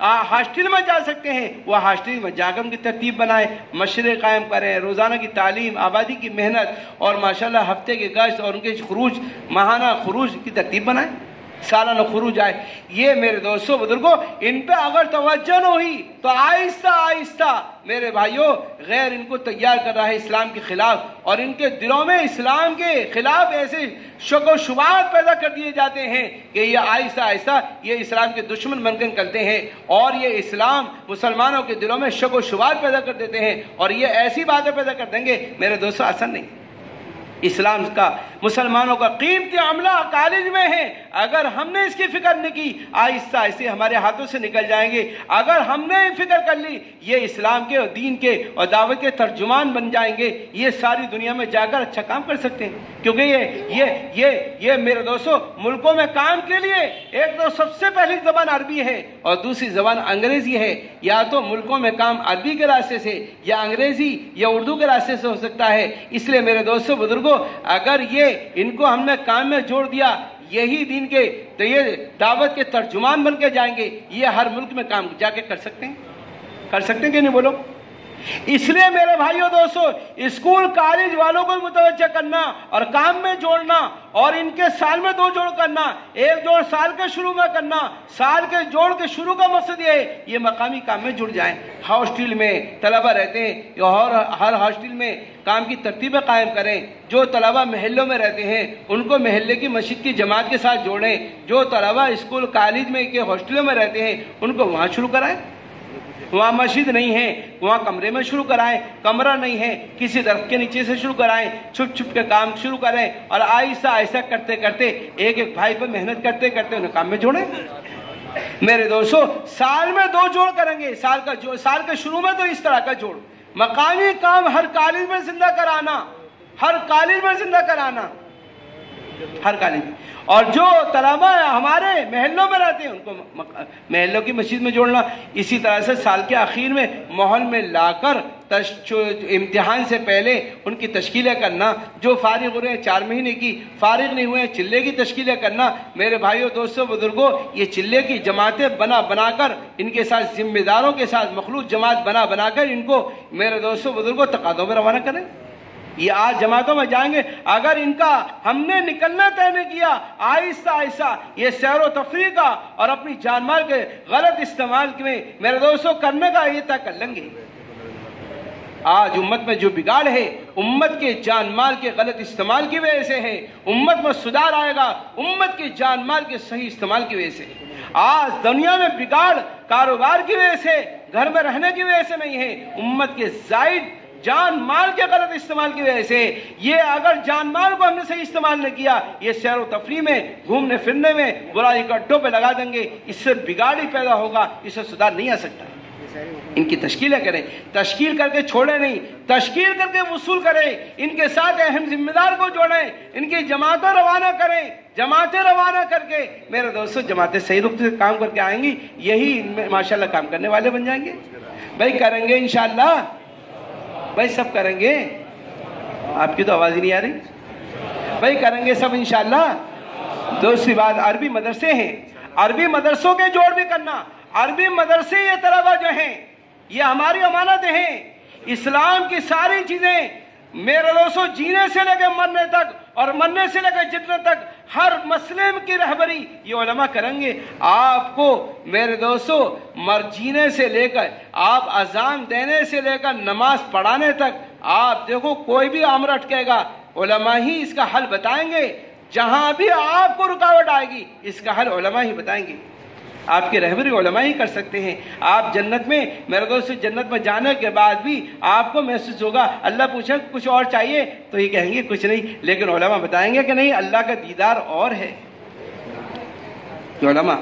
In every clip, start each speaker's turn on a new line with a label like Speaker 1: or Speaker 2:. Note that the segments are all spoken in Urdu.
Speaker 1: ہاسٹل میں جا سکتے ہیں وہ ہاسٹل میں جا کر ان کی ترتیب بنائیں، مشورے قائم کریں، روزانہ کی تعلیم، آبادی کی محنت اور ماشاءاللہ ہفتے کے گشت اور ان کے خروج، ماہانہ خروج کی ترتیب بنائیں، سالانہ خروج آئے۔ یہ میرے دوستوں بزرگوں، ان پہ اگر توجہ نہ ہوئی تو آہستہ آہستہ میرے بھائیوں غیر ان کو تیار کر رہا ہے اسلام کے خلاف، اور ان کے دلوں میں اسلام کے خلاف ایسے شک و شبہات پیدا کر دیے جاتے ہیں کہ یہ آہستہ آہستہ یہ اسلام کے دشمن بن کر نکلتے ہیں، اور یہ اسلام مسلمانوں کے دلوں میں شک و شبہات پیدا کر دیتے ہیں، اور یہ ایسی باتیں پیدا کر دیں گے میرے دوستوں آسان نہیں۔ اسلام کا مسلمانوں کا قیمتی عملہ کالج میں ہے، اگر ہم نے اس کی فکر نہیں کی آہستہ آہستہ ہمارے ہاتھوں سے نکل جائیں گے۔ اگر ہم نے فکر کر لی یہ اسلام کے اور دین کے اور دعوت کے ترجمان بن جائیں گے، یہ ساری دنیا میں جا کر اچھا کام کر سکتے ہیں، کیونکہ یہ میرے دوستوں ملکوں میں کام کے لیے ایک تو سب سے پہلی زبان عربی ہے اور دوسری زبان انگریزی ہے، یا تو ملکوں میں کام عربی کے راستے سے یا انگریزی یا اردو کے راستے سے ہو سکتا ہے۔ اس لیے میرے دوستوں بزرگوں اگر ان کو ہم نے کام میں جوڑ دیا، یہی دین کے تو یہ دعوت کے ترجمان بن کے جائیں گے، یہ ہر ملک میں کام جا کے کر سکتے ہیں کہ نہیں بولو؟ اس لیے میرے بھائیوں دوستوں اسکول کالج والوں کو متوجہ کرنا اور کام میں جوڑنا، اور ان کے سال میں 2 جوڑ کرنا، 1 جوڑ سال کے شروع میں کرنا، سال کے جوڑ کے شروع کا مقصد یہ ہے یہ مقامی کام میں جڑ جائیں۔ ہاسٹل میں طلبہ رہتے ہیں اور ہر ہاسٹل میں کام کی ترتیبیں قائم کریں، جو طلبہ محلوں میں رہتے ہیں ان کو محلے کی مسجد کی جماعت کے ساتھ جوڑیں، جو طلبہ اسکول کالج میں کے ہاسٹلوں میں رہتے ہیں ان کو وہاں شروع کرائیں، وہاں مسجد نہیں ہے وہاں کمرے میں شروع کرائیں، کمرہ نہیں ہے کسی درخت کے نیچے سے شروع کرائیں، چھپ چھپ کے کام شروع کریں، اور آہستہ آہستہ کرتے کرتے ایک بھائی پر محنت کرتے کرتے انہیں کام میں جوڑیں۔ میرے دوستو سال میں 2 جوڑ کریں گے، سال کے شروع میں تو اس طرح کا جوڑ، مقامی کام ہر کالج میں زندہ کرانا، ہر کالج میں، اور جو طلبہ ہمارے محلوں میں رہتے ہیں ان کو محلوں کی مسجد میں جوڑنا۔ اسی طرح سے سال کے آخر میں محل میں لا کر امتحان سے پہلے ان کی تشکیلیں کرنا، جو فارغ ہو رہے ہیں 4 مہینے کی، فارغ نہیں ہوئے ہیں چلے کی تشکیلیں کرنا۔ میرے بھائیوں دوستوں بزرگوں یہ چلے کی جماعتیں بنا کر ان کے ساتھ ذمہ داروں کے ساتھ مخلوط جماعت بنا کر ان کو میرے دوستوں بزرگوں تقاضوں میں روانہ کریں۔ یہ آج جماعتوں میں جائیں گے، اگر ان کا ہم نے نکلنا طے نہیں کیا آہستہ آہستہ یہ سیر و تفریح کا اور اپنی جان مال کے غلط استعمال میں میرے دوستوں کرنے کا یہ طے کر لیں گے۔ آج امت میں جو بگاڑ ہے امت کے جان مال کے غلط استعمال کی وجہ سے ہے، امت میں سدھار آئے گا امت کے جان مال کے صحیح استعمال کی وجہ سے۔ آج دنیا میں بگاڑ کاروبار کی وجہ سے، گھر میں رہنے کی وجہ سے نہیں ہے، امت کے زائد جان مال کے غلط استعمال کی وجہ سے۔ یہ اگر جان مال کو ہم نے صحیح استعمال نہیں کیا، یہ سیر و تفریح میں گھومنے پھرنے میں برائی کا اڈوں پہ لگا دیں گے، اس سے بگاڑ ہی پیدا ہوگا، اس سے سدھار نہیں آ سکتا۔ ان کی تشکیلیں کریں، تشکیل کر کے چھوڑیں نہیں، تشکیل کر کے وصول کریں، ان کے ساتھ اہم ذمہ دار کو جوڑیں، ان کی جماعتیں روانہ کریں، جماعتیں روانہ کر کے میرے دوستوں جماعتیں صحیح رخ سے کام کر کے آئیں گی، یہی ان میں ماشاءاللہ کام کرنے والے بن جائیں گے۔ بھائی کریں گے انشاءاللہ، بھائی سب کریں گے، آپ کی تو آواز ہی نہیں آ رہی، بھائی کریں گے سب انشاءاللہ۔ دوسری بات عربی مدرسے ہیں، عربی مدرسوں کے جوڑ بھی کرنا، عربی مدرسے یہ طلبہ جو ہیں یہ ہماری امانت ہیں، اسلام کی ساری چیزیں میرے دوستوں جینے سے لے کے مرنے تک اور مرنے سے لے کے جتنے تک ہر مسئلے کی رہبری یہ علماء کریں گے۔ آپ کو میرے دوستوں جینے سے لے کر آپ اذان دینے سے لے کر نماز پڑھانے تک آپ دیکھو کوئی بھی امر اٹکے گا علماء ہی اس کا حل بتائیں گے، جہاں بھی آپ کو رکاوٹ آئے گی اس کا حل علماء ہی بتائیں گے، آپ کی رہبری علماء ہی کر سکتے ہیں۔ آپ جنت میں میرے دوست جنت میں جانے کے بعد بھی آپ کو محسوس ہوگا، اللہ پوچھے کچھ اور چاہیے تو یہ کہیں گے کچھ نہیں، لیکن علماء بتائیں گے کہ نہیں اللہ کا دیدار اور ہے۔ علماء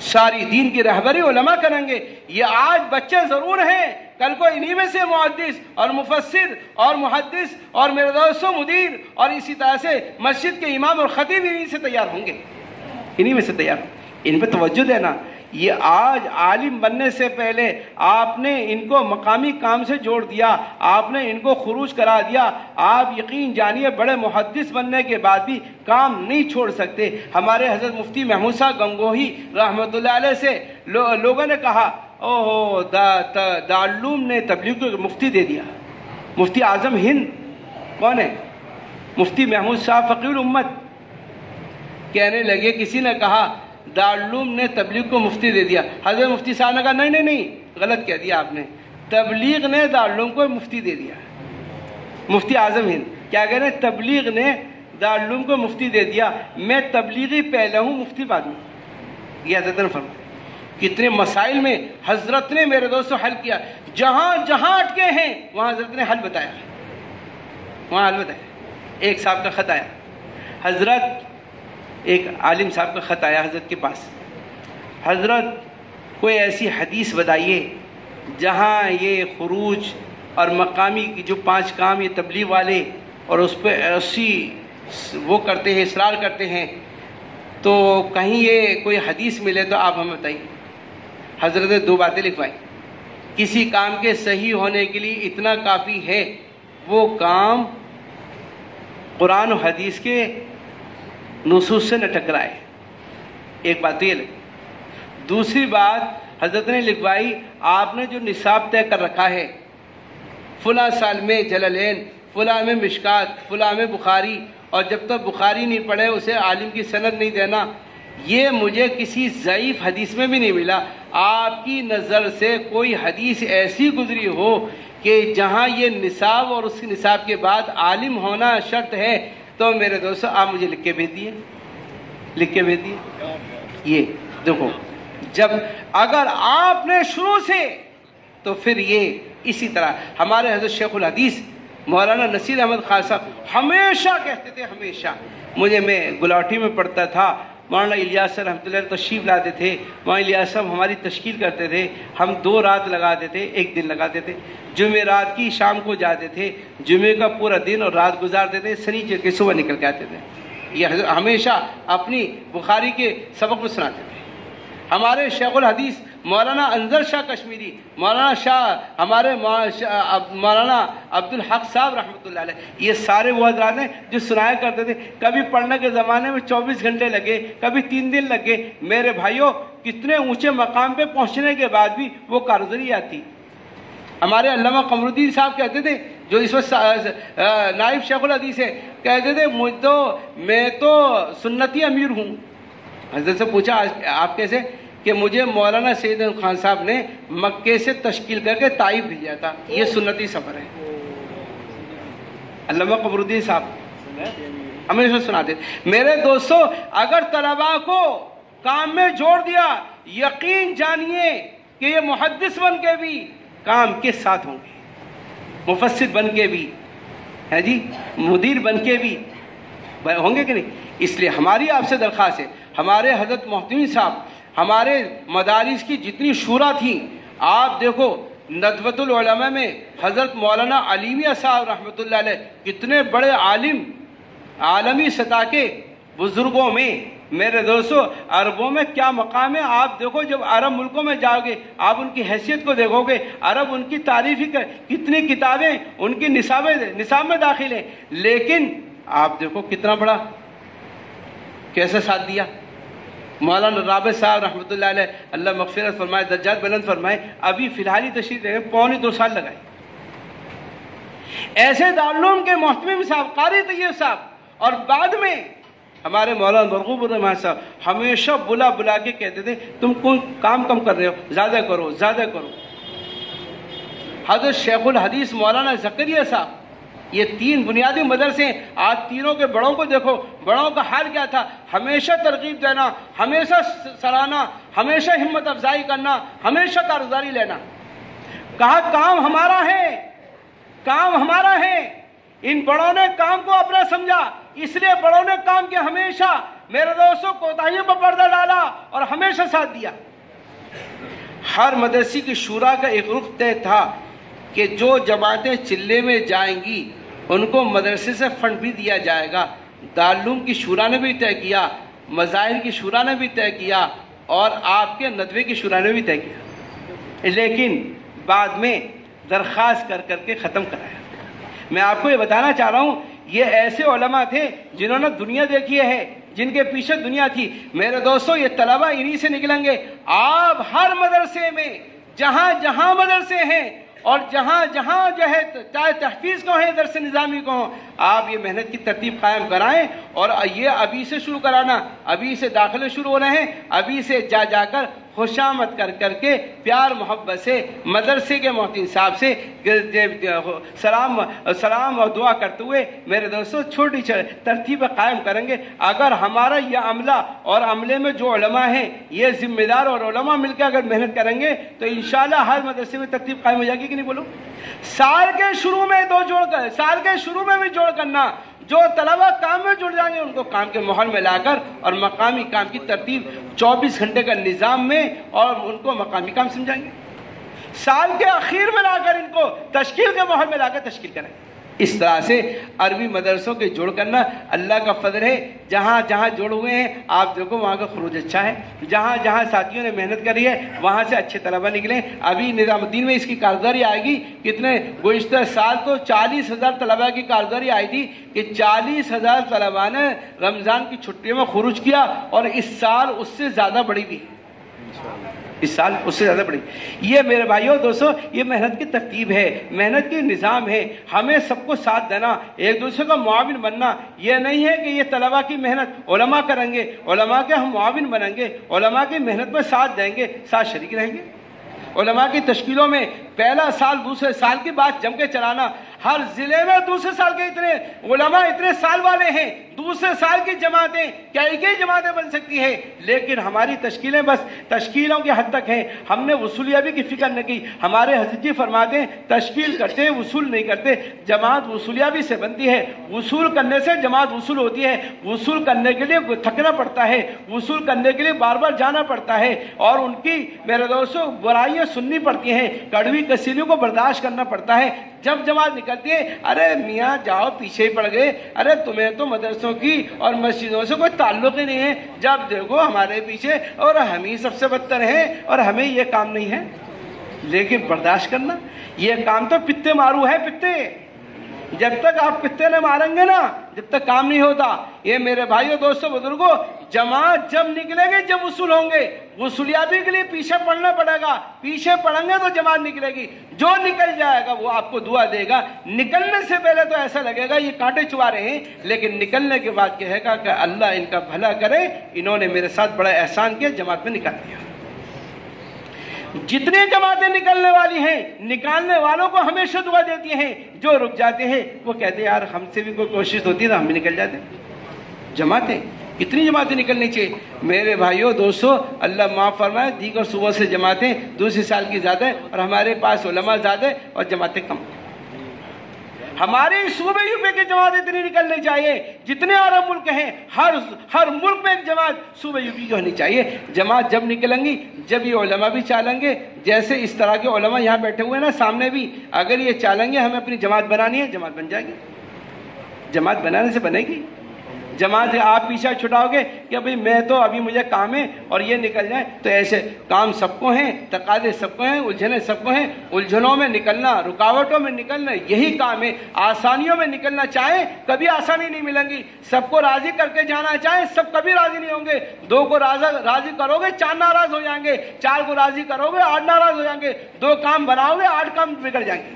Speaker 1: ساری دین کی رہبری علماء کریں گے۔ یہ آج بچے ضرور ہیں، کل کو انہی میں سے محدث اور مفسر اور محدث اور میرے دوستوں مدیر اور اسی طرح سے مسجد کے امام اور خطیب انہی سے تیار ہوں گے، انہی میں سے تیار ہوں۔ ان پہ توجہ دینا، یہ آج عالم بننے سے پہلے آپ نے ان کو مقامی کام سے جوڑ دیا، آپ نے ان کو خروج کرا دیا. آپ یقین جانیے بڑے محدث بننے کے بعد بھی کام نہیں چھوڑ سکتے. ہمارے حضرت مفتی محمود صاحب گنگوہی رحمۃ اللہ علیہ سے لوگوں نے کہا اوہ دارالعلوم نے تبلیغ کو مفتی دے دیا. مفتی اعظم ہند کون ہے؟ مفتی محمود صاحب فقیہ الامت. کہنے لگے کسی نے کہا دارالعلوم نے تبلیغ کو مفتی دے دیا. حضرت مفتی صاحب نے کہا نہیں غلط کہہ دیا آپ نے، تبلیغ نے دارالعلوم کو مفتی دے دیا. مفتی اعظم ہند کیا کہہ رہے ہیں؟ تبلیغ نے دارالعلوم کو مفتی دے دیا، میں تبلیغی پہلے ہوں مفتی بعد میں. یہ حضرت نے فرمایا. کتنے مسائل میں حضرت نے میرے دوستو حل کیا. جہاں اٹکے ہیں وہاں حضرت نے حل بتایا، وہاں حل بتایا. ایک صاحب کا خط آیا حضرت، ایک عالم صاحب کا خط آیا حضرت کے پاس، حضرت کوئی ایسی حدیث بتائیے جہاں یہ خروج اور مقامی کی جو 5 کام یہ تبلیغ والے اور اس پہ ایسی وہ کرتے ہیں، اصرار کرتے ہیں، تو کہیں یہ کوئی حدیث ملے تو آپ ہمیں بتائیے. حضرت نے 2 باتیں لکھوائی. کسی کام کے صحیح ہونے کے لیے اتنا کافی ہے وہ کام قرآن و حدیث کے نصوص سے نہ ٹکرائے. ایک بات یہ لگی. دوسری بات حضرت نے لکھوائی آپ نے جو نصاب طے کر رکھا ہے فلاں سال میں جلالین، فلاں میں مشکات، فلاں میں بخاری، اور جب تک بخاری نہیں پڑھے اسے عالم کی سند نہیں دینا، یہ مجھے کسی ضعیف حدیث میں بھی نہیں ملا. آپ کی نظر سے کوئی حدیث ایسی گزری ہو کہ جہاں یہ نصاب اور اس نصاب کے بعد عالم ہونا شرط ہے تو میرے دوستو آپ مجھے لکھ کے بھیج دیے، لکھ کے بھیج دیے. یہ دیکھو جب اگر آپ نے شروع سے تو پھر یہ اسی طرح ہمارے حضرت شیخ الحدیث مولانا نصیر احمد خان صاحب ہمیشہ کہتے تھے، ہمیشہ میں گلاٹھی میں پڑھتا تھا، مولانا الیاس صاحب رحمۃ اللہ تشریف لاتے تھے، مولانا الیاس صاحب ہماری تشکیل کرتے تھے، ہم 2 رات لگاتے تھے، 1 دن لگاتے تھے. جمعہ رات کی شام کو جاتے تھے، جمعے کا پورا دن اور رات گزارتے تھے، سنیچر کے صبح نکل کے آتے تھے. یہ ہمیشہ اپنی بخاری کے سبق میں سناتے تھے. ہمارے شیخ الحدیث مولانا انظر شاہ کشمیری، مولانا شاہ ہمارے مولانا عبدالحق صاحب رحمۃ اللہ علیہ، یہ سارے وہ حضرات ہیں جو سنایا کرتے تھے. کبھی پڑھنے کے زمانے میں 24 گھنٹے لگے، کبھی 3 دن لگے. میرے بھائیوں کتنے اونچے مقام پہ پہنچنے کے بعد بھی وہ کارگزاری آتی. ہمارے علامہ قمر الدین صاحب کہتے تھے جو اس وقت نائب شیخ الحدیث ہے، کہتے تھے میں تو سنتی امیر ہوں. حضرت سے پوچھا آپ کیسے؟ کہ مجھے مولانا سید خان صاحب نے مکے سے تشکیل کر کے طائف بھیجا تھا، یہ سنتی سفر ہے. علامہ قمر الدین صاحب ہمیشہ سناتے تھے. میرے دوستو اگر طلباء کو کام میں جوڑ دیا یقین جانیے کہ یہ محدث بن کے بھی کام کے ساتھ ہوں گے، مفسر بن کے بھی ہے جی، مدیر بن کے بھی ہوں گے کہ نہیں. اس لیے ہماری آپ سے درخواست ہے، ہمارے حضرت محتمین صاحب، ہمارے مدارس کی جتنی شورا تھیں، آپ دیکھو ندوۃ العلماء میں حضرت مولانا علیمیہ صاحب رحمۃ اللہ علیہ کتنے بڑے عالم، عالمی سطح کے بزرگوں میں. میرے دوستو عربوں میں کیا مقام ہے. آپ دیکھو جب عرب ملکوں میں جاؤ گے آپ ان کی حیثیت کو دیکھو گے، عرب ان کی تعریف ہی کتنی کتابیں ان کی نصاب میں داخل ہیں. لیکن آپ دیکھو کتنا بڑا کیسے ساتھ دیا. مولانا رابع صاحب رحمۃ اللہ علیہ اللہ مغفرت فرمائے، درجات بلند فرمائے، ابھی فی الحال ہی تشریف لے گئے، 2.25 سال لگائے. ایسے دارالعلوم کے محتمم صاحب، قاری طیب صاحب، اور بعد میں ہمارے مولانا مرغوب الرحمان صاحب ہمیشہ بلا کے کہتے تھے تم کون کام کم کر رہے ہو، زیادہ کرو زیادہ کرو. حضرت شیخ الحدیث مولانا زکریا صاحب، یہ 3 بنیادی مدرسے ہیں. آج تینوں کے بڑوں کو دیکھو، بڑوں کا حال کیا تھا، ہمیشہ ترغیب دینا، ہمیشہ سراہنا، ہمیشہ ہمت افزائی کرنا، ہمیشہ کارگزاری لینا. کہا کام ہمارا ہے، کام ہمارا ہے. ان بڑوں نے کام کو اپنا سمجھا، اس لیے بڑوں نے کام کیا، ہمیشہ میرے دوستوں کوتاہیوں پر پردہ ڈالا اور ہمیشہ ساتھ دیا. ہر مدرسے کی شورا کا ایک رخ طے تھا کہ جو جماعتیں چلے میں جائیں گی ان کو مدرسے سے فنڈ بھی دیا جائے گا. دارالعلوم کی شورا نے بھی طے کیا، مظاہر کی شورا نے بھی طے کیا، اور آپ کے ندوے کی شورا نے بھی طے کیا، لیکن بعد میں درخواست کر کر کے ختم کرایا۔ میں آپ کو یہ بتانا چاہ رہا ہوں، یہ ایسے علماء تھے جنہوں نے دنیا دیکھی ہے، جن کے پیچھے دنیا تھی۔ میرے دوستو، یہ طلبہ انہی سے نکلیں گے۔ آپ ہر مدرسے میں جہاں جہاں مدرسے ہیں اور جہاں جہاں جو ہے چاہے تحفیظ کو ہیں، درس نظامی کو ہوں، آپ یہ محنت کی ترتیب قائم کرائیں، اور یہ ابھی سے شروع کرانا، ابھی سے داخلے شروع ہو رہے ہیں، ابھی سے جا جا کر خوشامد کر کر کے پیار محبت سے مدرسے کے محتین صاحب سے سلام اور دعا کرتے ہوئے میرے دوستوں چھوٹی ترتیب قائم کریں گے۔ اگر ہمارا یہ عملہ اور عملے میں جو علماء ہیں، یہ ذمہ دار اور علماء مل کے اگر محنت کریں گے تو انشاءاللہ ہر مدرسے میں ترتیب قائم ہو جائے گی کہ نہیں بولو؟ سال کے شروع میں سال کے شروع میں بھی جوڑ کرنا، جو طلبہ کام میں جڑ جائیں گے ان کو کام کے ماحول میں لا کر اور مقامی کام کی ترتیب 24 گھنٹے کا نظام میں، اور ان کو مقامی کام سمجھائیں گے۔ سال کے آخر میں لا کر ان کو تشکیل کے ماحول میں لا کر تشکیل کریں گے۔ اس طرح سے عربی مدرسوں کے جوڑ کرنا اللہ کا فضل ہے۔ جہاں جہاں جوڑ ہوئے ہیں آپ دیکھو وہاں کا خروج اچھا ہے، جہاں جہاں ساتھیوں نے محنت کری ہے وہاں سے اچھے طلبہ نکلے۔ ابھی نظام الدین میں اس کی کارگزاری آئے گی کتنے، گزشتہ سال تو 40,000 طلبہ کی کارگزاری آئی تھی کہ 40,000 طلبہ نے رمضان کی چھٹیوں میں خروج کیا، اور اس سال اس سے زیادہ بڑی بھی ہے، اس سال اس سے زیادہ بڑی۔ یہ میرے بھائیوں دوستوں، یہ محنت کی ترتیب ہے، محنت کی نظام ہے۔ ہمیں سب کو ساتھ دینا، ایک دوسرے کا معاون بننا۔ یہ نہیں ہے کہ یہ طلبہ کی محنت علماء کریں گے، علماء کے ہم معاون بنیں گے، علماء کی محنت میں ساتھ دیں گے، ساتھ شریک رہیں گے۔ علماء کی تشکیلوں میں پہلا سال دوسرے سال کی بات جم کے چلانا۔ ہر ضلع میں دوسرے سال کے اتنے علماء اتنے سال والے ہیں، دوسرے سال کی جماعتیں کئی جماعتیں بن سکتی ہیں، لیکن ہماری تشکیلیں بس تشکیلوں کی حد تک ہیں۔ ہم نے وصولیابی کی فکر نہ کی۔ ہمارے حضرت جی فرماتے ہیں تشکیل کرتے ہیں، وصول نہیں کرتے۔ جماعت وصولیابی سے بنتی ہے، وصول کرنے سے جماعت وصول ہوتی ہے۔ وصول کرنے کے لیے تھکنا پڑتا ہے، وصول کرنے کے لیے بار بار جانا پڑتا ہے، اور ان کی میرے دوستوں برائیاں سننی پڑتی ہیں، کڑوی کسیلیوں کو برداشت کرنا پڑتا ہے۔ جب جماعت نکلتی ہے، ارے میاں جاؤ پیچھے ہی پڑ گئے، ارے تمہیں تو مدرسوں کی اور مسجدوں سے کوئی تعلق ہی نہیں ہے، جب دیکھو ہمارے پیچھے اور ہم ہی سب سے بدتر ہیں اور ہمیں یہ کام نہیں ہے۔ لیکن برداشت کرنا، یہ کام تو پتے مارو ہے، پتے۔ جب تک آپ پتے نہ ماریں گے نا، جب تک کام نہیں ہوتا۔ یہ میرے بھائیوں دوستوں بزرگوں، جماعت جب نکلے گی جب وصول ہوں گے، وصولیابی کے لیے پیچھے پڑنا پڑے گا، پیچھے پڑیں گے تو جماعت نکلے گی۔ جو نکل جائے گا وہ آپ کو دعا دے گا۔ نکلنے سے پہلے تو ایسا لگے گا یہ کانٹے چبا رہے ہیں، لیکن نکلنے کے بعد کہے گا کہ اللہ ان کا بھلا کرے، انہوں نے میرے ساتھ بڑا احسان کیا، جماعت میں نکال دیا۔ جتنی جماعتیں نکلنے والی ہیں، نکالنے والوں کو ہمیشہ دعا دیتی ہیں۔ جو رک جاتے ہیں وہ کہتے ہیں یار ہم سے بھی کوئی کوشش ہوتی تو ہم بھی نکل جاتے۔ جماعتیں کتنی جماعتیں نکلنی چاہیے میرے بھائیوں دوستوں، اللہ معاف فرمائے، دیگر صوبوں سے جماعتیں دوسرے سال کی زیادہ ہیں اور ہمارے پاس علماء زیادہ اور جماعتیں کم۔ ہمارے صوبے یوپی کی جماعت اتنی نکلنی چاہیے جتنے عرب ملک ہیں، ہر ملک میں ایک جماعت صوبے یوپی کی ہونی چاہیے۔ جماعت جب نکلیں گی جب یہ علماء بھی چالیں گے، جیسے اس طرح کے علماء یہاں بیٹھے ہوئے ہیں نا سامنے بھی، اگر یہ چالیں گے ہمیں اپنی جماعت بنانی ہے، جماعت بن جائے گی۔ جماعت بنانے سے بنے گی جماعت۔ آپ پیچھے چھٹاؤ گے کہ بھئی میں تو ابھی مجھے کام ہے اور یہ نکل جائے، تو ایسے کام سب کو ہیں، تقاضے سب کو ہیں، الجھنیں سب کو ہیں۔ الجھنوں میں نکلنا، رکاوٹوں میں نکلنا یہی کام ہے۔ آسانیوں میں نکلنا چاہیں کبھی آسانی نہیں ملیں گی، سب کو راضی کر کے جانا چاہیں سب کبھی راضی نہیں ہوں گے۔ دو کو راضی کرو گے 4 ناراض ہو جائیں گے، 4 کو راضی کرو گے 8 ناراض ہو جائیں گے، 2 کام بناؤ گے 8 کام بگڑ جائیں گے۔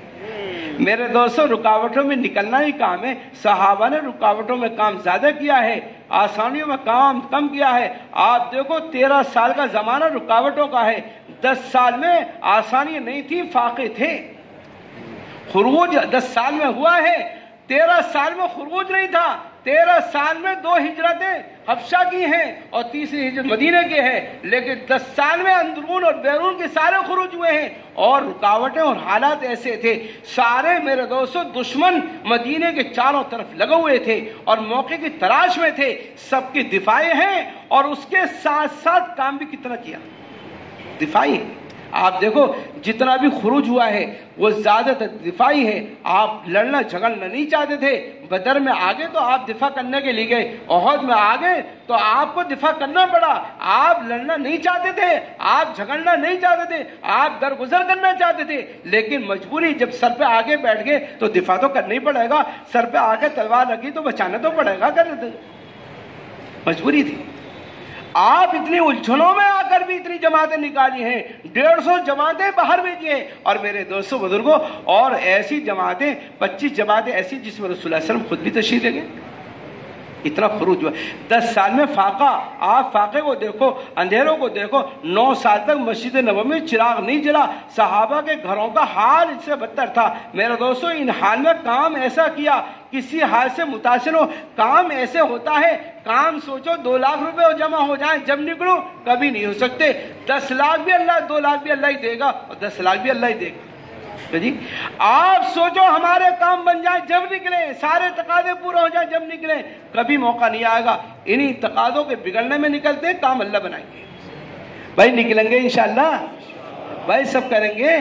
Speaker 1: میرے دوستوں رکاوٹوں میں نکلنا ہی کام ہے۔ صحابہ نے رکاوٹوں میں کام زیادہ کیا ہے، آسانیوں میں کام کم کیا ہے۔ آپ دیکھو 13 سال کا زمانہ رکاوٹوں کا ہے، 10 سال میں آسانی نہیں تھی، فاقے تھے۔ خروج 10 سال میں ہوا ہے، 13 سال میں خروج نہیں تھا۔ 13 سال میں 2 ہجرتیں حبشہ کی ہیں اور تیسری ہجرت مدینہ کی ہے، لیکن 10 سال میں اندرون اور بیرون کے سارے خروج ہوئے ہیں۔ اور رکاوٹیں اور حالات ایسے تھے، سارے میرے دوستوں دشمن مدینہ کے چاروں طرف لگے ہوئے تھے اور موقع کی تلاش میں تھے، سب کی دفاعی ہیں اور اس کے ساتھ ساتھ کام بھی کتنا کیا، دفاعی ہے۔ آپ دیکھو جتنا بھی خروج ہوا ہے وہ زیادہ تر دفاعی ہے. آپ لڑنا جھگڑنا نہیں چاہتے تھے. بدر میں آگے تو آپ دفاع کرنے کے لیے گئے, احد میں آگے تو آپ کو دفاع کرنا پڑا. آپ لڑنا نہیں چاہتے تھے, آپ جھگڑنا نہیں چاہتے تھے, آپ درگزر کرنا چاہتے تھے, لیکن مجبوری جب سر پہ آگے بیٹھ گئے تو دفاع تو کرنا ہی پڑے گا. سر پہ آگے تلوار رکھی تو بچانا تو پڑے گا, مجبوری تھی. آپ اتنی الجھنوں میں آ کر بھی اتنی جماعتیں نکالی ہیں, 150 جماعتیں باہر بھیجی ہیں. اور میرے دوستوں بزرگوں, اور ایسی جماعتیں 25 جماعتیں ایسی جس میں رسول اللہ صلی اللہ علیہ وسلم خود بھی تشریف لے گئے. اتنا خروج ہوا. 10 سال میں فاقہ, آپ فاقے کو دیکھو, اندھیروں کو دیکھو. 9 سال تک مسجد نبوی میں چراغ نہیں جلا. صحابہ کے گھروں کا حال اس سے بدتر تھا. میرے دوستوں ان حال میں کام ایسا کیا, کسی حال سے متاثر ہو, کام ایسے ہوتا ہے. کام سوچو 2 لاکھ روپے جمع ہو جائیں جب نکلو, کبھی نہیں ہو سکتے. 10 لاکھ بھی اللہ, 2 لاکھ بھی اللہ ہی دے گا, اور 10 لاکھ بھی اللہ ہی دے گا. جی آپ سوچو ہمارے کام بن جائیں جب نکلیں, سارے تقاضے پورے ہو جائیں جب نکلیں, کبھی موقع نہیں آئے گا. انہی تقاضوں کے بگڑنے میں نکلتے ہیں, کام اللہ بنائیں گے. بھائی نکلیں گے انشاءاللہ, بھائی سب کریں گے.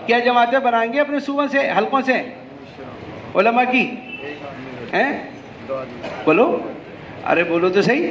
Speaker 1: کیا جماعتیں بنائیں گے اپنے صوبوں سے, حلقوں سے, علماء کی ہیں؟ بولو, ارے بولو تو صحیح.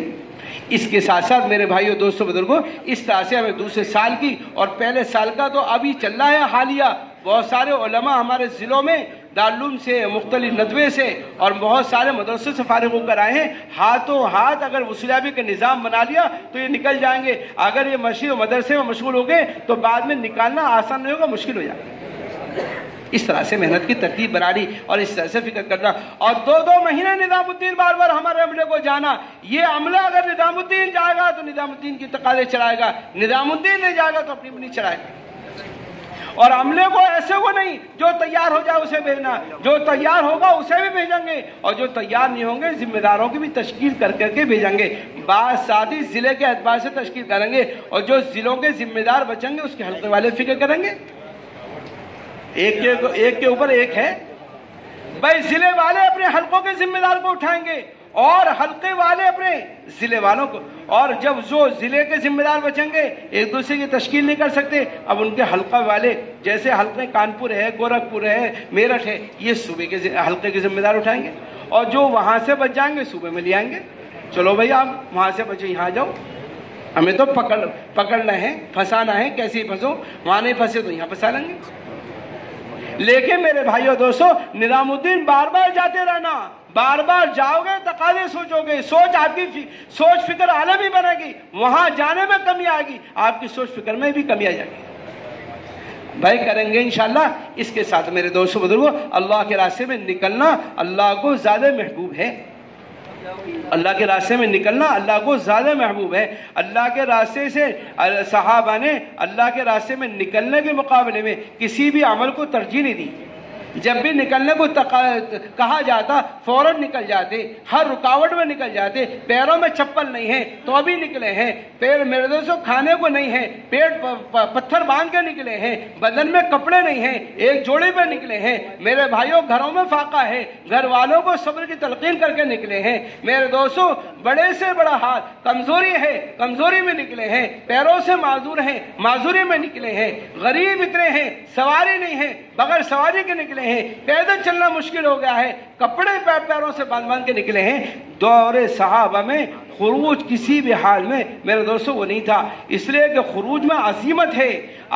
Speaker 1: اس کے ساتھ ساتھ میرے بھائیوں دوستوں بزرگوں, اس طرح سے ہمیں دوسرے سال کی اور پہلے سال کا تو ابھی چل رہا ہے حالیہ. بہت سارے علماء ہمارے ضلعوں میں دارالعلوم سے, مختلف ندوے سے اور بہت سارے مدرسے سے فارغ ہو کر آئے ہیں. ہاتھوں ہاتھ اگر وصولیابی کا نظام بنا لیا تو یہ نکل جائیں گے. اگر یہ مسجد و مدرسے میں مشغول ہو گئے تو بعد میں نکالنا آسان نہیں ہوگا, مشکل ہو جائے گا. اس طرح سے محنت کی ترتیب بنانی اور اس طرح سے فکر کرنا. اور 2 مہینے نظام الدین بار بار ہمارے عملے کو جانا. یہ عملہ اگر نظام الدین جائے گا تو نظام الدین کی تقاضے چڑھائے گا, نظام الدین نہیں جائے گا تو اپنی نہیں چڑھائے گا. اور عملے کو ایسے کو نہیں جو تیار ہو جائے اسے بھیجنا, جو تیار ہوگا اسے بھی بھیجیں گے, اور جو تیار نہیں ہوں گے ذمہ داروں کی بھی تشکیل کر کے بھیجیں گے. بعض ساتھی ضلع کے اعتبار سے تشکیل کریں گے, اور جو ضلعوں کے ذمہ دار بچیں گے اس کے حلقے والے فکر کریں گے. ایک کے اوپر ایک ہے. بھائی ضلع والے اپنے حلقوں کے ذمہ دار کو اٹھائیں گے اور حلقے والے اپنے ضلع والوں کو. اور جب جو ضلع کے ذمہ دار بچیں گے ایک دوسرے کی تشکیل نہیں کر سکتے, اب ان کے حلقہ والے جیسے حلقے کانپور ہے, گورکھپور ہے, میرٹھ ہے, یہ صوبے کے حلقے کے ذمہ دار اٹھائیں گے. اور جو وہاں سے بچ جائیں گے صوبے میں لے آئیں گے. چلو بھائی آپ وہاں سے بچے یہاں جاؤ, ہمیں تو پکڑنا ہے, پھنسانا ہے, کیسے ہی پھنسو, وہاں نہیں پھنسے تو یہاں پھنسا لیں گے. لیکن میرے بھائیوں دوستوں, نظام الدین بار بار جاتے رہنا, بار بار جاؤ گے تقاضے سوچو گے, سوچ آپ کی سوچ فکر عالم ہی بنے گی. وہاں جانے میں کمی آئے گی, آپ کی سوچ فکر میں بھی کمی آ جائے گی. بھائی کریں گے انشاءاللہ. اس کے ساتھ میرے دوستوں بزرگوں, اللہ کے راستے میں نکلنا اللہ کو زیادہ محبوب ہے. اللہ کے راستے میں نکلنا اللہ کو زیادہ محبوب ہے. اللہ کے راستے سے صحابہ نے اللہ کے راستے میں نکلنے کے مقابلے میں کسی بھی عمل کو ترجیح نہیں دی. جب بھی نکلنے کو کہا جاتا فوراً نکل جاتے, ہر رکاوٹ میں نکل جاتے. پیروں میں چپل نہیں ہے تو ابھی نکلے ہیں, پیر میرے دوستوں کھانے کو نہیں ہے, پیٹ پتھر باندھ کے نکلے ہیں, بدن میں کپڑے نہیں ہیں, ایک جوڑے پہ نکلے ہیں. میرے بھائیوں گھروں میں فاقہ ہے, گھر والوں کو صبر کی تلقین کر کے نکلے ہیں. میرے دوستوں بڑے سے بڑا حال کمزوری ہے, کمزوری میں نکلے ہیں, پیروں سے معذور ہیں, معذوری میں نکلے ہیں, غریب اتنے ہیں, سواری نہیں ہے, بغیر سواری کے نکلے ہیں, پیدل چلنا مشکل ہو گیا ہے, کپڑے پیروں سے باندھ کے نکلے ہیں. دور صحابہ میں خروج کسی بھی حال میں میرے دوستوں وہ نہیں تھا, اس لیے کہ خروج میں عظیمت ہے.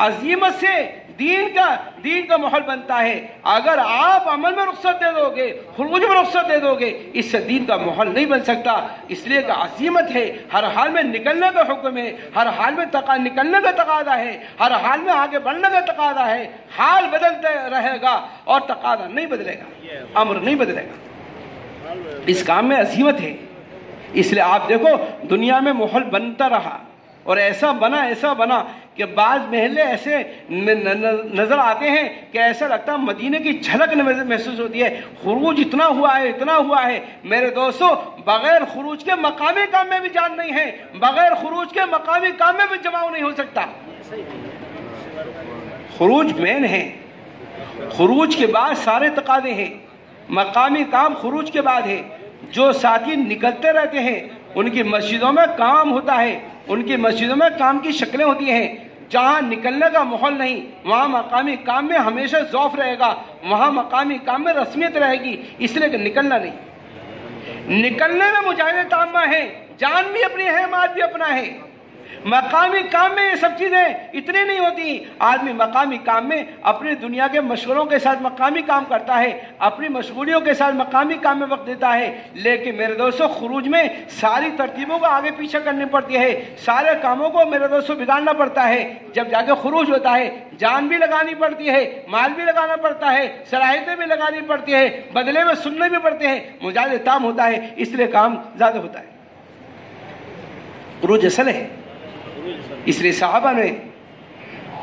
Speaker 1: عظیمت سے دین کا ماحول بنتا ہے. اگر آپ عمل میں رخصت دے دو گے, خروج میں رخصت دے دو گے, اس سے دین کا ماحول نہیں بن سکتا. اس لیے کہ عظیمت ہے, ہر حال میں نکلنے کا حکم ہے, ہر حال میں نکلنے کا تقاضا ہے, ہر حال میں آگے بڑھنے کا تقاضا ہے. حال بدلتے رہے گا اور تقاضا نہیں بدلے گا, امر نہیں بدلے گا. اس کام میں عظیمت ہے. اس لیے آپ دیکھو دنیا میں ماحول بنتا رہا اور ایسا بنا کہ بعض محلے ایسے نظر آتے ہیں کہ ایسا لگتا ہے مدینے کی جھلک محسوس ہوتی ہے. خروج اتنا ہوا ہے میرے دوستو, بغیر خروج کے مقامی کام میں بھی جان نہیں ہے, بغیر خروج کے مقامی کام میں بھی جماؤ نہیں ہو سکتا. خروج مین ہے, خروج کے بعد سارے تقاضے ہیں, مقامی کام خروج کے بعد ہے. جو ساتھی نکلتے رہتے ہیں ان کی مسجدوں میں کام ہوتا ہے, ان کی مسجدوں میں کام کی شکلیں ہوتی ہیں. جہاں نکلنے کا ماحول نہیں وہاں مقامی کام میں ہمیشہ ذوف رہے گا، وہاں مقامی کام میں رسمیت رہے گی، اس لیے کہ نکلنا نہیں۔ نکلنے میں مجاہد تامہ ہے، جان بھی اپنی ہے، مال بھی اپنا ہے۔ مقامی کام میں یہ سب چیزیں اتنی نہیں ہوتی۔ آدمی مقامی کام میں اپنی دنیا کے مشغولوں کے ساتھ مقامی کام کرتا ہے، اپنی مشغولیوں کے ساتھ مقامی کام میں وقت دیتا ہے، لیکن میرے دوستو خروج میں ساری ترتیبوں کو آگے پیچھے کرنی پڑتی ہے، سارے کاموں کو میرے دوستو بگاڑنا پڑتا ہے۔ جب جا کے خروج ہوتا ہے جان بھی لگانی پڑتی ہے، مال بھی لگانا پڑتا ہے، صلاحیتیں بھی لگانی پڑتی ہے، بدلے میں سننے بھی پڑتے ہیں، مجاہد تام ہوتا ہے، اس لیے کام زیادہ ہوتا ہے۔ خروج اصل ہے، اس لیے صحابہ نے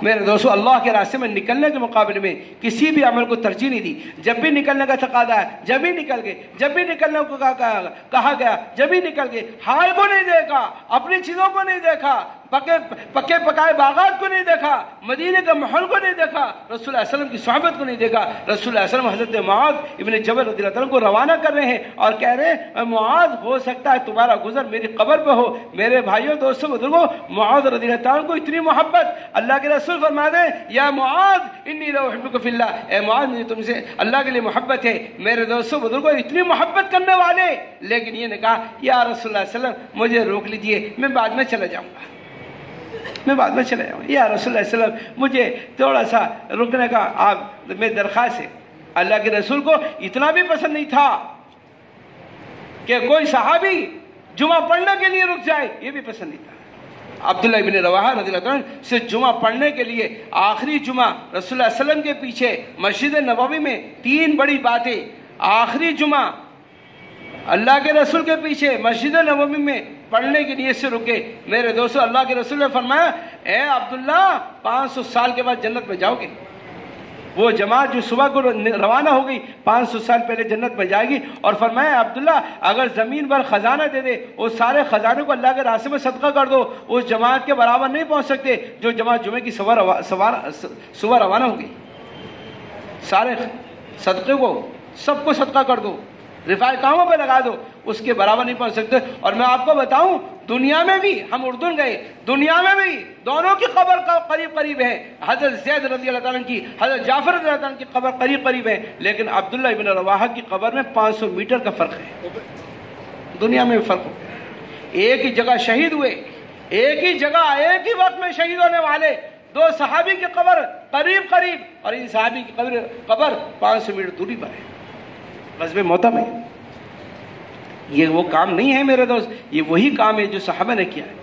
Speaker 1: میرے دوستو اللہ کے راستے میں نکلنے کے مقابلے میں کسی بھی عمل کو ترجیح نہیں دی۔ جب بھی نکلنے کا تقاضا ہے جب بھی نکل گئے، جب بھی نکلنے کو کہا گیا جب بھی نکل گئے، حال کو نہیں دیکھا، اپنی چیزوں کو نہیں دیکھا، پکے پکائے باغات کو نہیں دیکھا، مدینے کے ماحول کو نہیں دیکھا، رسول اللہ علیہ وسلم کی صحبت کو نہیں دیکھا۔ رسول اللہ علیہ وسلم حضرت معاذ ابن جبل رضی اللہ عنہ کو روانہ کر رہے ہیں اور کہہ رہے ہیں معاذ ہو سکتا ہے تمہارا گزر میری قبر پہ ہو۔ میرے بھائیوں دوستوں بزرگوں، معاذ رضی اللہ عنہ کو اتنی محبت، اللہ کے رسول فرما دیں یا معاذ انی لأحبک فی اللہ، اے معاذ مجھے تم سے اللہ کے لیے محبت ہے۔ میرے دوستوں بزرگوں اتنی محبت کرنے والے، لیکن یہ نے کہا یا رسول اللہ علیہ وسلم مجھے روک لیجئے، میں بعد میں چلا جاؤں گا، میں بعد میں چلا جاؤں گا، یا رسول اللہ علیہ وسلم مجھے تھوڑا سا رکنے کا آپ میں درخواست ہے۔ اللہ کے رسول کو اتنا بھی پسند نہیں تھا کہ کوئی صحابی جمعہ پڑھنے کے لیے رک جائے، یہ بھی پسند نہیں تھا۔ عبداللہ ابن رواحہ رضی اللہ عنہ سے جمعہ پڑھنے کے لیے آخری جمعہ رسول اللہ علیہ وسلم کے پیچھے مسجد نبوی میں 3 بڑی باتیں، آخری جمعہ اللہ کے رسول کے پیچھے مسجد نبوی میں پڑھنے کی نیت سے رکے۔ میرے دوستو اللہ کے رسول نے فرمایا اے عبداللہ 500 سال کے بعد جنت میں جاؤ گے۔ وہ جماعت جو صبح کو روانہ ہو گئی 500 سال پہلے جنت میں جائے گی، اور فرمایا عبداللہ اگر زمین پر خزانہ دے دے اس سارے خزانے کو اللہ کے راستے میں صدقہ کر دو، اس جماعت کے برابر نہیں پہنچ سکتے جو جماعت جمعے کی صبح روانہ ہو گئی۔ سارے صدقے کو سب کو صدقہ کر دو، رفاع کاموں پہ لگا دو، اس کے برابر نہیں پہنچ سکتے۔ اور میں آپ کو بتاؤں دنیا میں بھی ہم اردن گئے، دنیا میں بھی دونوں کی قبر قریب قریب ہے، حضرت زید رضی اللہ عنہ کی، حضرت جعفر رضی اللہ عنہ کی قبر قریب قریب ہے، لیکن عبداللہ ابن رواحہ کی قبر میں 500 میٹر کا فرق ہے۔ دنیا میں بھی فرق ہو گیا، ایک ہی جگہ شہید ہوئے، ایک ہی جگہ ایک ہی وقت میں شہید ہونے والے 2 صحابی کی قبر قریب قریب، اور ان صحابی کی قبر 500 میٹر دوری پر ہے، غزوہ موتہ میں۔ یہ وہ کام نہیں ہے میرے دوست، یہ وہی کام ہے جو صحابہ نے کیا ہے۔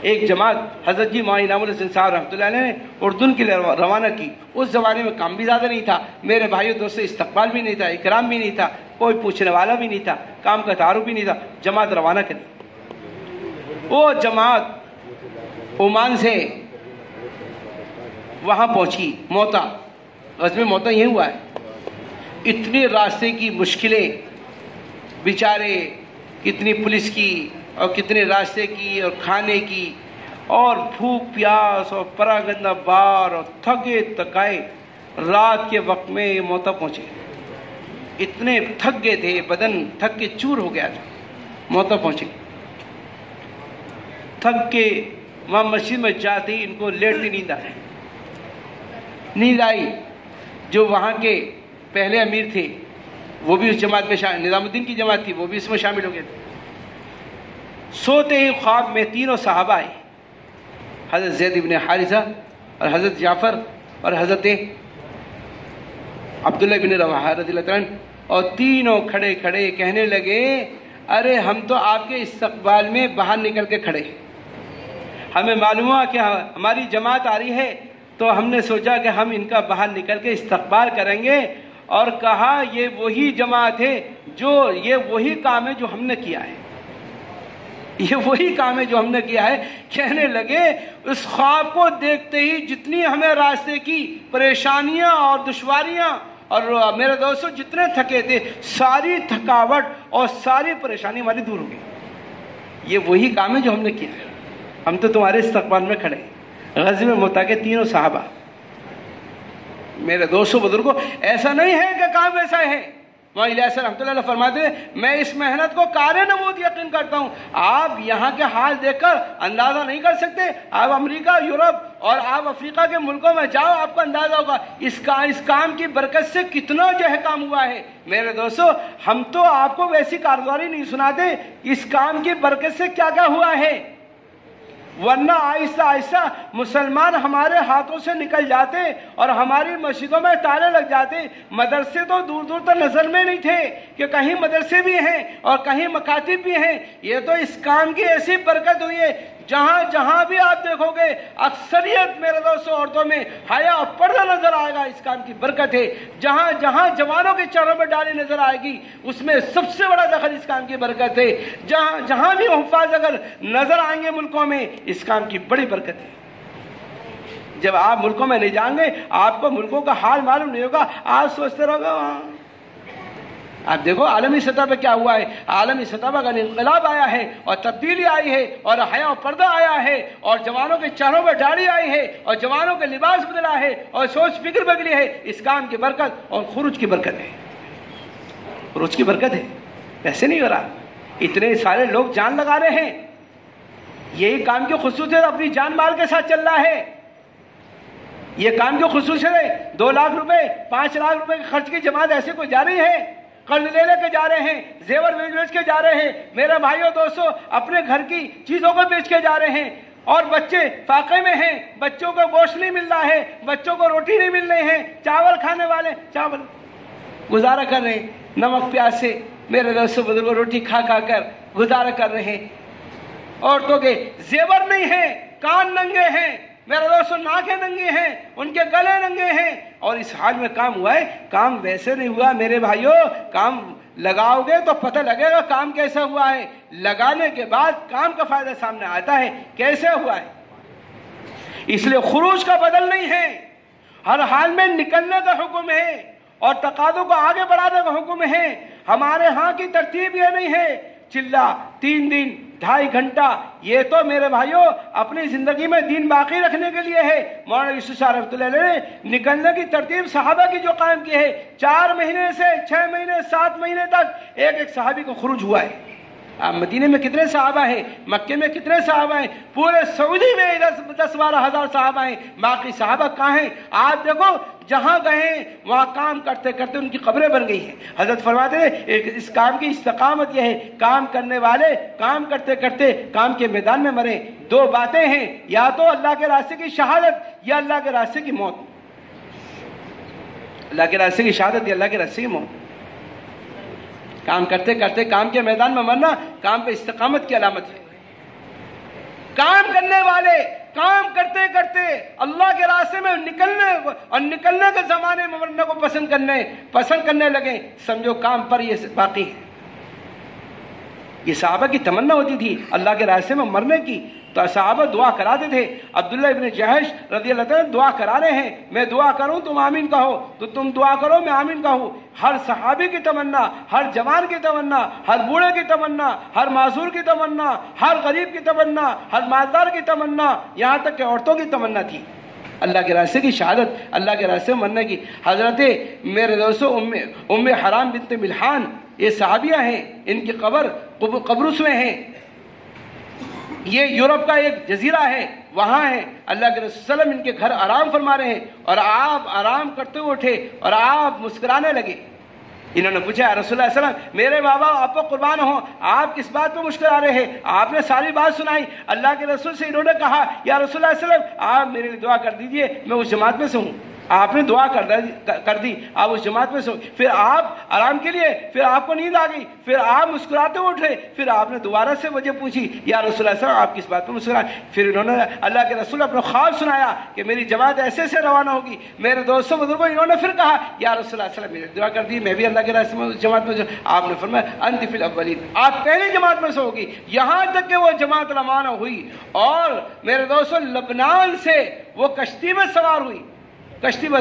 Speaker 1: ایک جماعت حضرت جی مولانا انعام الحسن صاحب رحمۃ اللہ علیہ نے اردن کے لیے روانہ کی۔ اس زمانے میں کام بھی زیادہ نہیں تھا میرے بھائیوں دوستو، استقبال بھی نہیں تھا، اکرام بھی نہیں تھا، کوئی پوچھنے والا بھی نہیں تھا، کام کا تعارف بھی نہیں تھا۔ جماعت روانہ کری، وہ جماعت عمان سے وہاں پہنچی موتا، غزوہ موتا یہ ہوا ہے۔ اتنے راستے کی مشکلیں، بیچارے کتنی پولیس کی اور کتنے راستے کی اور کھانے کی اور بھوک پیاس اور پرا گندہ بار اور تھکے تکائے رات کے وقت میں موتا پہنچے۔ اتنے تھک گئے تھے، بدن تھک کے چور ہو گیا تھا، موتا پہنچے۔ تھک کے وہاں مسجد میں جاتے ہی ان کو لیٹتی نیند آئی۔ جو وہاں کے پہلے امیر تھے وہ بھی اس جماعت میں نظام الدین کی جماعت تھی، وہ بھی اس میں شامل ہو گئے تھے۔ سوتے ہی خواب میں 3 صحابہ آئے، حضرت زید ابن حارثہ اور حضرت جعفر اور حضرت عبداللہ ابن رواحہ رضی اللہ عنہ، اور تینوں کھڑے کھڑے کہنے لگے ارے ہم تو آپ کے استقبال میں باہر نکل کے کھڑے، ہمیں معلوم ہوا کہ ہماری جماعت آ رہی ہے تو ہم نے سوچا کہ ہم ان کا باہر نکل کے استقبال کریں گے، اور کہا یہ وہی جماعت ہے جو یہ وہی کام ہے جو ہم نے کیا ہے، یہ وہی کام ہے جو ہم نے کیا ہے۔ کہنے لگے اس خواب کو دیکھتے ہی جتنی ہمیں راستے کی پریشانیاں اور دشواریاں اور میرے دوستوں جتنے تھکے تھے ساری تھکاوٹ اور ساری پریشانی ہماری دور ہو گئی، یہ وہی کام ہے جو ہم نے کیا ہے، ہم تو تمہارے استقبال میں کھڑے۔ غزوہ موتا کے 3 صحابہ، میرے دوستوں بزرگوں ایسا نہیں ہے کہ کام ایسا ہے، وہاں الیاس رحمۃ اللہ علیہ فرماتے ہیں میں اس محنت کو کار نمود یقین کرتا ہوں. آپ یہاں کے حال دیکھ کر اندازہ نہیں کر سکتے. آپ امریکہ، یورپ اور آپ افریقہ کے ملکوں میں جاؤ، آپ کو اندازہ ہوگا اس کام کی برکت سے کتنا جو ہے کام ہوا ہے. میرے دوستو، ہم تو آپ کو ویسی کارگزاری نہیں سناتے اس کام کی برکت سے کیا کیا ہوا ہے، ورنہ آہستہ آہستہ مسلمان ہمارے ہاتھوں سے نکل جاتے اور ہماری مسجدوں میں تالے لگ جاتے. مدرسے تو دور دور تک نظر میں نہیں تھے کہ کہیں مدرسے بھی ہیں اور کہیں مکاتب بھی ہیں. یہ تو اس کام کی ایسی برکت ہوئی ہے. جہاں جہاں بھی آپ دیکھو گے اکثریت میرے دوستوں عورتوں میں حیا اور پردہ نظر آئے گا. اس کام کی برکت ہے. جہاں جہاں جوانوں کے چہروں میں ڈالی نظر آئے گی اس میں سب سے بڑا دخل اس کام کی برکت ہے. جہاں جہاں بھی حفاظ اگر نظر آئیں گے ملکوں میں اس کام کی بڑی برکت ہے. جب آپ ملکوں میں نہیں جائیں گے آپ کو ملکوں کا حال معلوم نہیں ہوگا. آپ سوچتے رہو گے وہاں. آپ دیکھو عالمی سطح پہ کیا ہوا ہے. عالمی سطح پر اگر انقلاب آیا ہے اور تبدیلی آئی ہے اور حیا و پردہ آیا ہے اور جوانوں کے چہروں پر داڑھی آئی ہے اور جوانوں کے لباس بدلا ہے اور سوچ فکر بدلی ہے. اس کام کی برکت اور خروج کی برکت ہے. خروج کی برکت ہے. ایسے نہیں ہو رہا. اتنے سارے لوگ جان لگا رہے ہیں. یہی کام کی خصوصیت اپنی جان مال کے ساتھ چل رہا ہے. یہ کام کی خصوصیت ہے. 2 لاکھ روپے 5 لاکھ روپے کے خرچ کی جماعت ایسے کوئی جا رہی ہے. قرض لے لے کے جا رہے ہیں, زیور بیچ کے جا رہے ہیں. میرے بھائیوں دوستوں, اپنے گھر کی چیزوں کو بیچ کے جا رہے ہیں اور بچے فاقے میں ہیں. بچوں کو گوشت نہیں مل رہا ہے, بچوں کو روٹی نہیں مل رہی ہے. چاول کھانے والے چاول گزارا کر رہے ہیں نمک پیاز سے. میرے دوستوں بزرگوں روٹی کھا کھا کر گزارا کر رہے ہیں. عورتوں کے زیور نہیں ہیں, کان ننگے ہیں. میرے دوستوں ناکیں ننگی ہیں, ان کے گلے ننگے ہیں. اور اس حال میں کام ہوا ہے. کام ویسے نہیں ہوا میرے بھائیوں. کام لگاؤ گے تو پتہ لگے گا کام کیسا ہوا ہے. لگانے کے بعد کام کا فائدہ سامنے آتا ہے کیسے ہوا ہے. اس لیے خروج کا بدل نہیں ہے, ہر حال میں نکلنے کا حکم ہے اور تقاضوں کو آگے بڑھانے کا حکم ہے. ہمارے ہاں کی ترتیب یہ نہیں ہے چلا 3 دن 2.5 گھنٹہ. یہ تو میرے بھائیوں اپنی زندگی میں دین باقی رکھنے کے لیے ہے. مولانا یوسف شاہ رحمۃ اللہ علیہ نے نکلنے کی ترتیب صحابہ کی جو قائم کی ہے, 4 مہینے سے 6 مہینے 7 مہینے تک ایک صحابی کو خروج ہوا ہے. آپ مدینے میں کتنے صحابہ ہیں, مکے میں کتنے صحابہ ہیں, پورے سعودی میں 10-12 ہزار صحابہ ہیں. باقی صحابہ کہاں ہیں؟ آپ دیکھو جہاں گئے وہاں کام کرتے کرتے ان کی قبریں بن گئی ہیں. حضرت فرماتے ہیں اس کام کی استقامت یہ ہے, کام کرنے والے کام کرتے کرتے کام کے میدان میں مرے. 2 باتیں ہیں, یا تو اللہ کے راستے کی شہادت یا اللہ کے راستے کی موت. اللہ کے راستے کی شہادت یا اللہ کے راستے کی موت. کام کرتے کرتے کام کے میدان میں مرنا کام پہ استقامت کی علامت ہے. کام کرنے والے کام کرتے کرتے اللہ کے راستے میں نکلنے اور نکلنے کے زمانے میں مرنے کو پسند کرنے لگے, سمجھو کام پر یہ باقی ہے. یہ صحابہ کی تمنا ہوتی تھی اللہ کے راستے میں مرنے کی, تو صحابہ دعا کراتے تھے. عبداللہ ابن جہش رضی اللہ عنہ دعا کرا رہے ہیں, میں دعا کروں تم آمین کہو, تو تم دعا کرو میں آمین کہوں. ہر صحابی کی تمنا, ہر جوان کی تمنا, ہر بوڑھے کی تمنا, ہر معذور کی تمنا, ہر غریب کی تمنا, ہر مالدار کی تمنا, یہاں تک کہ عورتوں کی تمنا تھی اللہ کے راستے کی شہادت, اللہ کے راستے میں مرنے کی. حضرت میرے دوستوں ام حرام بنت ملحان یہ صحابیہ ہیں, ان کی قبر قبرص میں ہے. یہ یورپ کا ایک جزیرہ ہے, وہاں ہے. اللہ کے رسول صلی اللہ علیہ وسلم ان کے گھر آرام فرما رہے ہیں اور آپ آرام کرتے ہوئے اٹھے اور آپ مسکرانے لگے. انہوں نے پوچھا یا رسول اللہ صلی اللہ علیہ وسلم میرے بابا آپ کو قربان ہوں, آپ کس بات پہ مسکرا رہے ہیں؟ آپ نے ساری بات سنائی. اللہ کے رسول سے انہوں نے کہا یا رسول اللہ صلی اللہ علیہ وسلم آپ میرے لیے دعا کر دیجئے, میں اس جماعت میں سے ہوں. آپ نے دعا کر دی, آپ اس جماعت میں سے. پھر آپ آرام کے لیے, پھر آپ کو نیند آ گئی, پھر آپ مسکراتے اٹھے, پھر آپ نے دوبارہ سے وجہ پوچھی یا رسول اللہ صلی اللہ علیہ وسلم آپ کس بات پہ مسکرائے؟ پھر انہوں نے اللہ کے رسول اپنا خواب سنایا کہ میری جماعت ایسے سے روانہ ہوگی. میرے دوستوں بزرگوں انہوں نے پھر کہا یا رسول اللہ صلی اللہ علیہ وسلم میری دعا کر دی, میں بھی اللہ کے راستے میں جماعت میں. آپ نے فرمایا انت فی الاولین, آپ پہلی جماعت میں سے ہوگی. یہاں تک کہ وہ جماعت روانہ ہوئی اور میرے دوستوں لبنان سے وہ کشتی میں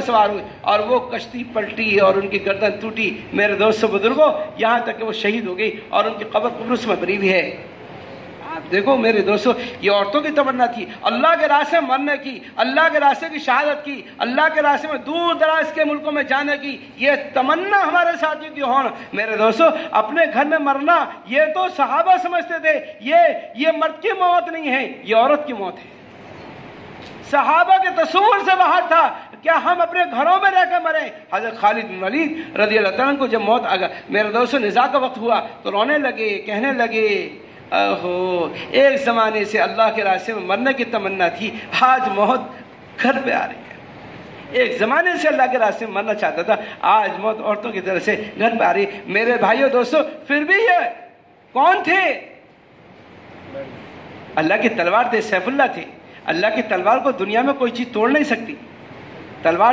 Speaker 1: سوار ہوئی اور وہ کشتی پلٹی اور ان کی گردن ٹوٹی. میرے دوستوں بزرگوں یہاں تک کہ وہ شہید ہو گئی اور ان کی قبر قبرص میں بری ہوئی ہے. آپ دیکھو میرے دوستو، یہ عورتوں کی تمنا تھی اللہ کے راستے میں مرنے کی، اللہ کے راستے کی شہادت کی، اللہ کے راستے میں دور دراز کے ملکوں میں جانے کی، یہ تمنا ہمارے ساتھیوں کی ہونا۔ میرے دوستو، اپنے گھر میں مرنا یہ تو صحابہ سمجھتے تھے یہ مرد کی موت نہیں ہے، یہ عورت کی موت ہے۔ صحابہ کے تصور سے باہر تھا کیا ہم اپنے گھروں میں رہ کر مریں۔ حضرت خالد بن ولید رضی اللہ تعالیٰ عنہ کو جب موت آ گیا، میرے دوستو نزاع کا وقت ہوا تو رونے لگے، کہنے لگے اوہو، ایک زمانے سے اللہ کے راستے میں مرنے کی تمنا تھی، آج موت گھر پہ آ رہی ہے۔ ایک زمانے سے اللہ کے راستے میں مرنا چاہتا تھا، آج موت عورتوں کی طرح سے گھر پہ آ رہی ہے۔ میرے بھائیو دوستو، پھر بھی یہ کون تھے؟ اللہ کی تلوار تھے، سیف اللہ تھے۔ اللہ کی تلوار کو دنیا میں کوئی چیز توڑ نہیں سکتی۔ تلوار